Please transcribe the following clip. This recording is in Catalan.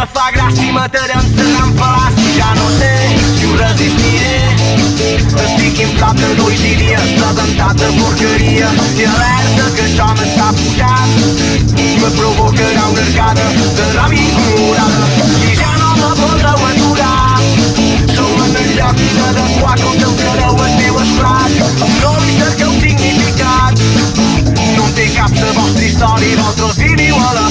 me fa gràcia i matarem la gran fal·làcia. Ja no sé si ho resistiré. Estic inflat de nois i dies, presentat de porqueria. I alerta que això m'està pujant, me provocarà una arcada de ràbia ignorada. I ja no me podreu aturar, som en el lloc inadequat, contemplareu el meu esclat. No li cerqueu significat, no en té cap la vostra història i vosaltres viviu a la